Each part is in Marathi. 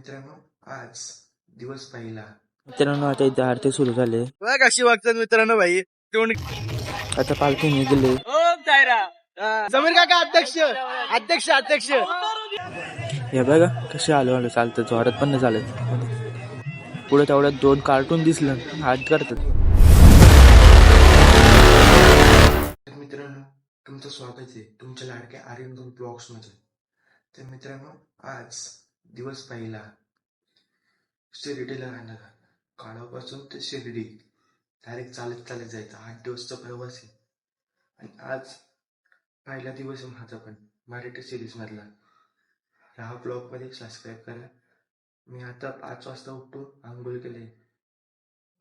मित्रांनो आज दिवस पहिला. मित्रांनो आता इथे आरती सुरू झाले. बघा कशी वागतात मित्रांनो भाई. तोंड आता पालखी निघले. ओम साईराम. समीर काका अध्यक्ष अध्यक्ष अध्यक्ष. हे बघा कसे आलो आलो चालतं, जोरात पण नाही चालत. पुढे तेवढ्यात 2 कार्टून दिसलं, हात करतात. तर मित्रांनो तुमचं स्वागत आहे तुमच्या लाडक्या आर्यन ब्लॉग्स मध्ये. तर मित्रांनो आज दिवस पहिला. शिर्डीला राहणार, काळापासून ते शिर्डी डायरेक्ट चालत जायचं. 8 दिवसचा प्रवास आहे आणि आज पहिला दिवस आहे माझा पण मराठी सिरीज मधला. ह्या ब्लॉग मध्ये सबस्क्राईब करा. मी आता 5 वाजता उठतो, आंघोळ केले.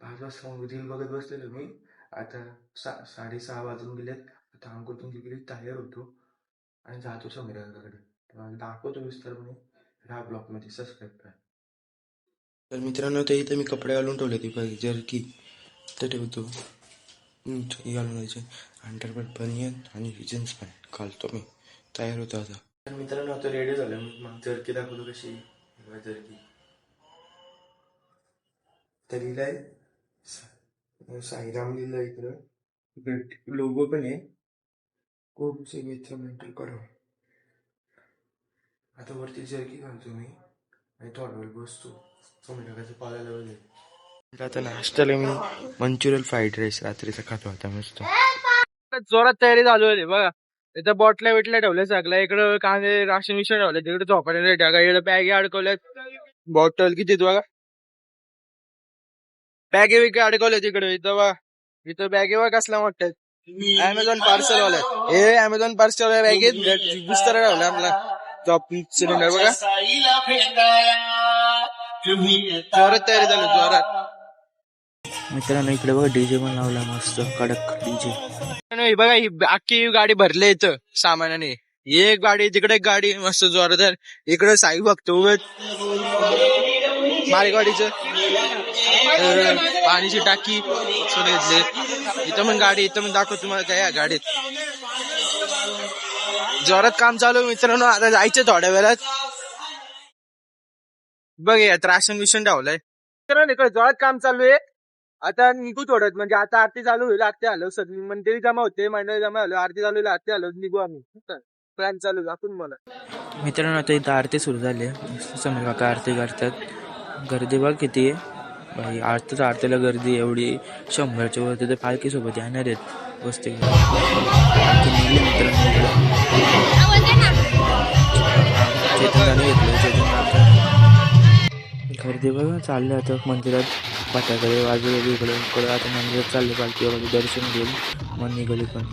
5 वाजता रील बघत बसलेलो मी. आता 6:30 वाजून गेलेत. आता आंघोळतून गेली तयार होतो आणि जातो समीराकडे. दाखवतो विस्तारपणे ह्या ब्लॉग मध्ये. सबस्क्राईब करा. तर मित्रांनो ते इथे मी कपडे घालून ठेवले ती पाहिजे जर्की ते ठेवतो. घालून यायचे अंडरपॅन्ट बनियन आणि जीन्स पॅन्ट घालतो मी. तयार होतो आता. तर मित्रांनो आता रेडी झालं. मग जर्की दाखवतो कशी. जर्की तर लिहिलंय साईराम लिहिलंय. इकडं लोगो पण आहे. खूप से मित्र मेंटल करो. आता वरती जर्की घालतो मी आणि थोडा वेळ बसतो. समुद्राचं पाहायला वगैरे. आता नाश्त्याला मी मंचुरियन फ्राईड राईस रात्रीचा खातो आता मस्त. जोरात तयारी चालू आहे बघा. इथं बॉटल्या बिटल्या ठेवल्या सगळ्या. इकडं कांदे राशन मिशन ठेवले. तिकडे झोपायला टाका. इकडे बॅगे अडकवल्यात. बॉटल किती बघा. बॅगे बिगे अडकवले तिकडे. इथं बघा. इथं बॅगे बघा कसल्या वाटतात. अमेझॉन पार्सल वाले. हे अमेझॉन पार्सल वाल्या बॅगेत विस्तार ठेवला आपला जॉब सिलेंडर बघा. जोरात तयारी झाली जोरात. मित्रांनो इकडे बघा डीजे पण लावला मस्त कडक डीजे. बघा ही अख्खी गाडी भरली इथं सामानाने. एक गाडी तिकडे एक गाडी मस्त जोरात. इकडे साई बघतो मालगाडीचं पाणीची टाकी घेतली. इथं पण गाडी. इथं पण दाखवतो तुम्हाला काय या गाडीत. जोरात काम चालू मित्रांनो. आता जायचं थोड्या वेळात. बघ यात राशन मिशन ठेवलंय मित्रांनो. इकडे जोरात काम चालू आहे. आता निघू थोडं. म्हणजे आता आरती चालू होईल. आरती आलो सगळी मंडळी जमा होते. मंडळी जमा आलो. आरती चालू होईल. आरती आलो निघू आम्ही. प्लॅन चालू दाखवून मला. मित्रांनो आता इथं आरती सुरू झाली. समीर काका आरती करतात. गर्दी बघ किती आहे भाई. आरतीला गर्दी एवढी 100च्या वरती. तर पालखी सोबत येणार आहेत वस्ती. निघले मित्रांनो. चेतन घेतलं. गर्दी बघा चालले आता मंदिरात. पाट्याकडे वाजवली इकडे आता मंदिरात चालले. पालखी वगैरे दर्शन घेऊन मग निघाली पण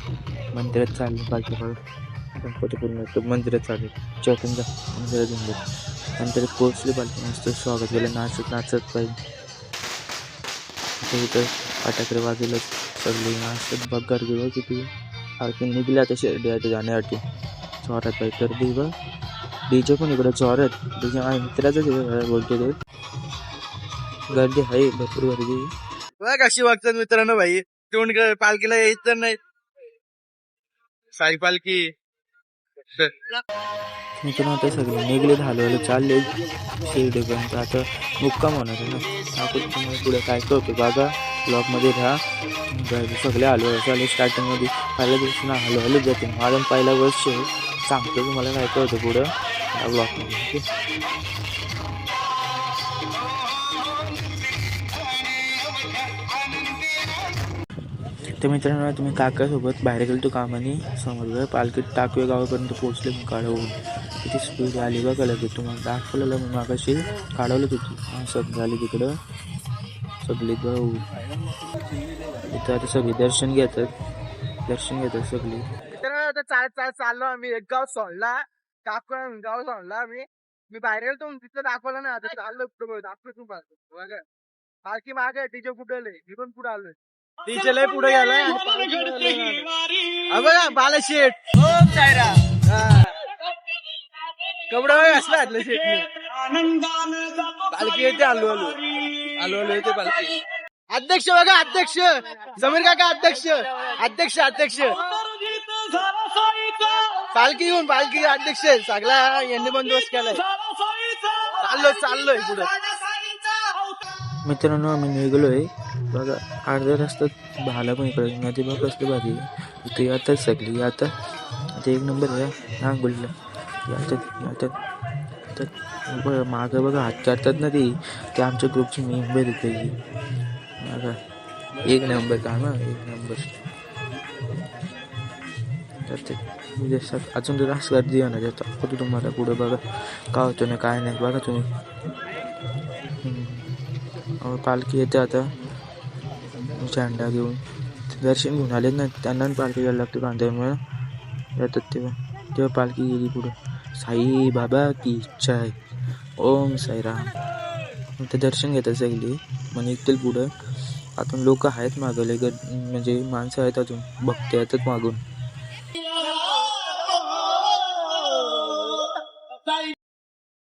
मंदिरात चालले. पालखी बघा गणपतीपूर्ण मंदिरात चालले. चेतनच्या मंदिरात घेऊन मंदिरात पोहोचले. पालखी मस्त स्वागत केलं नाचत पाहिजे. इथं पाट्याकडे वाजवलं सगळी नाचत बघ. गर्दी बघ किती. पालखी निघली आता शिर्डी आता जाण्यासाठी. जोरात पाहिजे गर्दी बघ. डीजे पण इकडे जोरात. डीजे माझ्या मित्राचं बोलतो ते. गर्दी आहे भरपूर गर्दी. बघा कशी वागतात मित्रांनो भाई. तोंड पालखीला यायच तर नाही. साई पालखी मित्रांनो आता सगळे निघले. हलवायला चालले शिर्डीपर्यंत. आता मुक्काम होणार आहे ना. आपण तुम्हाला पुढे काय करतो बघा ब्लॉगमध्ये राहा. सगळे हलवायला चालले. स्टार्टिंगमध्ये पहिल्या दिवशी ना हलवायला जाते. माझा पहिला वर्ष सांगतो तुम्हाला काय करतो पुढं या ब्लॉगमध्ये. तर मित्रांनो तुम्ही काकासोबत बाहेर गेलो तो कामाने. समोर पालखी टाकवे गावापर्यंत पोहोचले. मग काढवून किती स्पीड आली बघा. लगेच तुम्हाला दाखवलेलं मी मागाशी काढवलं होती. सगळी आली तिकडं सगळी भाऊ. इथं आता सगळी दर्शन घेतात सगळी. आता चालत चाललो आम्ही. एक गाव सोडला. गाव सोडला आम्ही. मी बाहेर गेलो तिथं दाखवलं ना. आता चाललो पुढे दाखवतो तुम्हाला. बघा पालखी मागे टीचर कुठे आले. मी पण पुढे आलोय. टीचर लय पुढे गेलाय. बघा बालाशेठ. ओम साईराम. कपडा असला घातलं शेटने. पालखी येते. आलो येते पालखी. अध्यक्ष बघा अध्यक्ष. समीर काका अध्यक्ष. पालखी अध्यक्ष सगळा यांनी बंदोबस्त केलाय. चाललोय पुढे. मित्रांनो आम्ही निघलोय बघा. अर्ध्या रस्त्यात भाला पण इकडे नदी बघ कसली भारी आहे. इथे आताच सगळी आता एक नंबर आहे आंघोळीला. आता मागं बघा हात करतात ना ते आमच्या ग्रुपची मेंबर येते बघा. एक नंबर काम एक नंबर. तर ते अजून तर रास गर्दी येणार आहे तुम्हाला पुढे बघा काय होतं ना काय नाही बघा तुम्ही. पालखी येते आता झेंडा घेऊन. दर्शन घेऊन आलेत ना त्यांना पालखी घ्यायला लागते बांधायमुळे येतात तेव्हा पालखी गेली पुढं. साई बाबा की इच्छा आहे. ओम साईराम. ते दर्शन घेतात सगळी मग निघतील पुढं. अजून लोक आहेत मागवले म्हणजे माणसं आहेत अजून भक्त येतात मागून.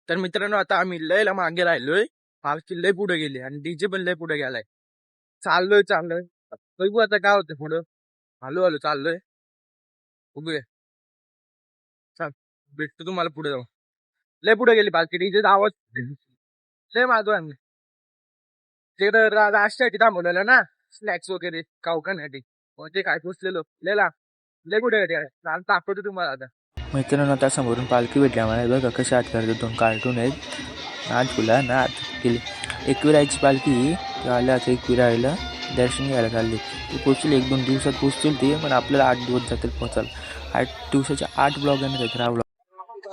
तर मित्रांनो आता आम्ही लयला मागे राहिलोय. पालखी लय पुढे गेली आणि डीजे पण लय पुढे गेलाय. चाललोय बघू आता काय होतं पुढं. हळू चाललोय बघूया. चल भेटतो तुम्हाला पुढे जाऊन. लय पुढे गेली पालखी. डीजेचा आवाज लय मागो आम्ही. तिकडे नाश्त्यासाठी थांबवलेलं ना स्नॅक्स वगैरे खाण्यासाठी. मग ते काय पोचलेलो लय पुढे दाखवतो तुम्हाला आता. मित्रांनो आता समोरून पालखी भेटली आम्हाला बघा कशा आत करतो. 2 कार्टून आहेत नाच फुला नाच केली. एकविरायची पालखी ते आल्या आता एकविरायला दर्शन घ्यायला चालले. ते पोचतील 1-2 दिवसात पोचतील ते पण आपल्याला 8 दिवस जातील पोचायला. 8 दिवसाचे 8 ब्लॉग येणार आहेत रावला.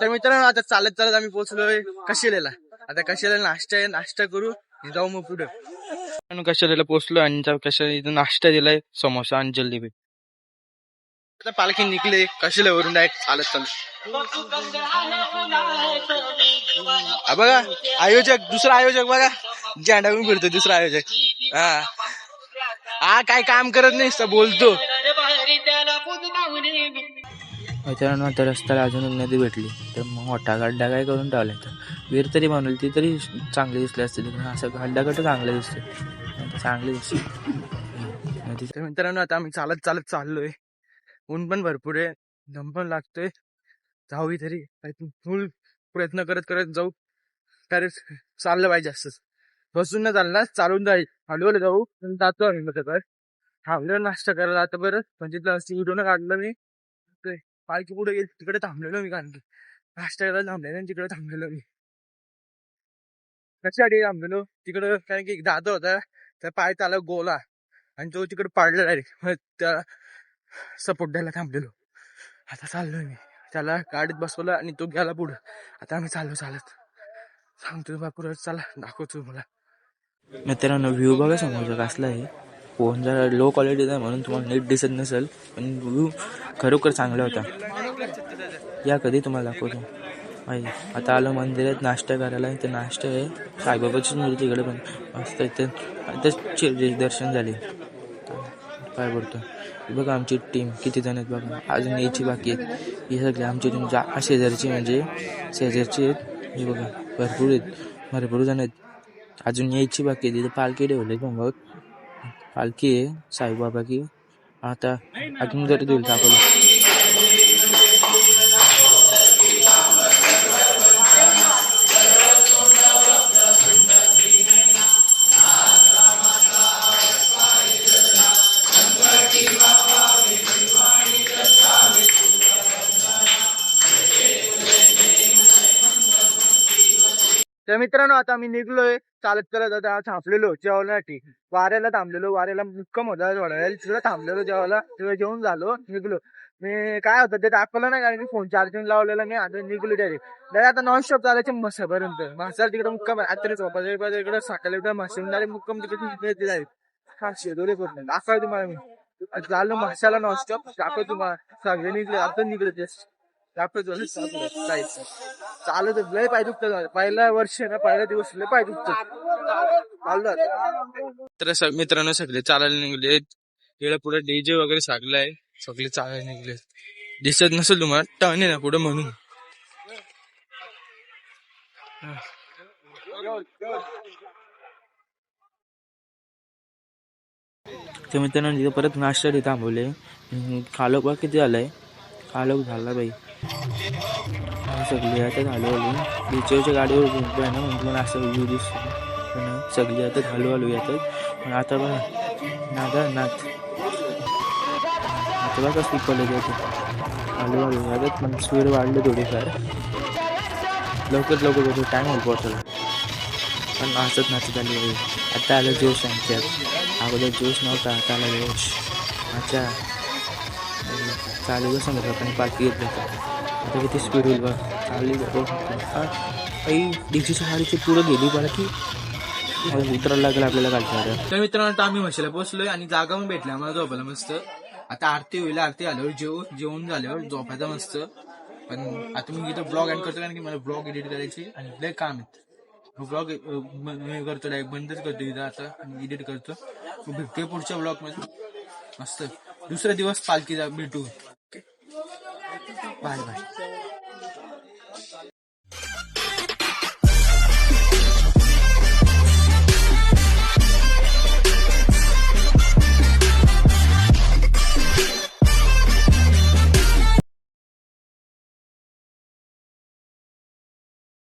तर मित्रांनो आता चालत आम्ही पोहोचलोय कशिलेला. आता कशिलेला नाश्ता करू जाऊ मग पुढे. कशिलेला पोहोचलो आणि कशाला नाश्ता दिलाय समोसा आणि जलेबी. आता पालखी निघली कशिलेवरून डायरेक्ट चालत बघा. दुसरा आयोजक बघा झेंडा घेऊन फिरतो. दुसरा आयोजक हा काय काम करत नाही बोलतो. मित्रांनो आता रस्त्याला अजून नदी भेटली तर मग मोठा गड्डा काय करून ठेवला. तर विहीर तरी बनवली ती तरी चांगली दिसली असते. असं गड्डा चांगलं दिसते चांगली दिसते नदी. तर मित्रांनो आता आम्ही चालत चाललोय. ऊन पण भरपूर आहे. दम पण लागतोय. जाऊ तरी फुल प्रयत्न करत जाऊ. कारण चाललं पाहिजे असंच बसून न चालणार चालून जाईल. हळूहळू जाऊ जातो आम्ही. थांबलो नाश्ता करायला आता बरं पण तिथलं व्हिडिओ काढलं मी. पालखी पुढे गेली तिकडे थांबलेलो मी. कारण की नाश्ता करायला थांबलेलो आणि तिकडे थांबलेलो मी. कशासाठी थांबलेलो तिकडं कारण की दादा होता त्या पाय त्याला गोला आणि तो तिकडे पाडला डायरेक्ट. त्या सपोर्ट द्यायला थांबलेलो. आता चाललोय मी. त्याला गाडीत बसवलं आणि तो गेला पुढं. आता आम्ही चाललो चालत. सांगतो बापूर चला दाखवतो मला. मित्रांनो व्ह्यू बघा समोरचा कसला आहे. फोन जरा लो क्वालिटीचा आहे म्हणून तुम्हाला नीट दिसत नसेल पण व्ह्यू खरोखर चांगला होता. या कधी तुम्हाला दाखवतो. माहिती आता आलो मंदिरात नाश्ता करायला. इथे नाश्ता आहे साईबाबाचीच मूर्ती तिकडे पण मस्त इथे. आता दर्शन झाले. काय बोलतो बघा आमची टीम किती जण आहेत बघा. अजून यायची बाकी आहेत. हे सगळे आमची टीम शेजारची म्हणजे शेजारची आहेत. हे बघा भरपूर जण आहेत. अजून यायची बाकी आहे. तिथे पालखी ठेवली मग पालखी आहे साईबाबा की. आता अजून जरी देईल दाखवलं. तर मित्रांनो आता आम्ही निघलोय चालत आता थांबलेलो जेवणासाठी. वाऱ्याला थांबलेलो. वाऱ्याला मुक्काम होता थोडा वेळ तिकडे थांबलेलो जेवायला. तिकडे जेवून झालो निघलो. मी काय होतं ते दाखवलं नाही कारण की फोन चार्जिंग लावलेला मी. आता निघलो डायरेक्ट आता नॉनस्टॉप चालायचे मसापर्यंत. मासाला तिकडे मुक्काम रात्री झोपायचं इकडे सकाळी मशीन मुक्काम तिकडे हा शेदोरे पूर्ण दाखवाय तुम्हाला मी. चाललो माशाला नॉनस्टॉप दाखव तुम्हाला. सगळे निघले आता निघले चालत लय पाय दुखत. पहिला वर्ष ना पहिला दिवस लय पाय दुखत. तर मित्रांनो सगळे चालायला निघले. इकडे पुढे डीजे वगैरे सगळं सगळे चालायला निघले. दिसत नसेल तुम्हाला टर्न आहे ना पुढे म्हणून. तर मित्रांनो तिथे परत नाश्ता थांबवले. खालोक बघ किती झालाय. खालोक झाला बाई. सगळी आता हळूहळू डीजेच्या गाडीवर झोपलो आहे ना म्हणून मला असं व्ह्यू दिसतो पण सगळी आता हळूहळू येतात पण आता बघा नाथ आता बघा स्पीकरला जाते हळूहळू येतात पण स्पीड वाढलं थोडीफार लवकर होतो टाईम होईल पोहोचायला पण नाचत आली आता आलं जोश आमच्यात अगोदर जोश नव्हता आता आला जोश अच्छा चालू समजा पण पालखी येत जातात आता किती स्पीड होईल बघ चालली काही डीजेच्या गाडीची पुढं गेली पालखी उतरायला लागेल आपल्याला कालच्या तर मित्रांनो आम्ही म्हशीला पोहोचलोय आणि जागा पण भेटली आम्हाला झोपायला मस्त. आता आरती होईल आरती आल्यावर जेवण झाल्यावर झोपायचं मस्त. पण आता मी इथं ब्लॉग एंड करतो कारण की मला ब्लॉग एडिट करायची आणि लय काम आहेत. ब्लॉग करतो डायरेक्ट बंदच करतो इथं आता आणि एडिट करतो. भेटतोय पुढच्या ब्लॉग मध्ये मस्त. दुसरा दिवस पालखीचा भेटू. बाय.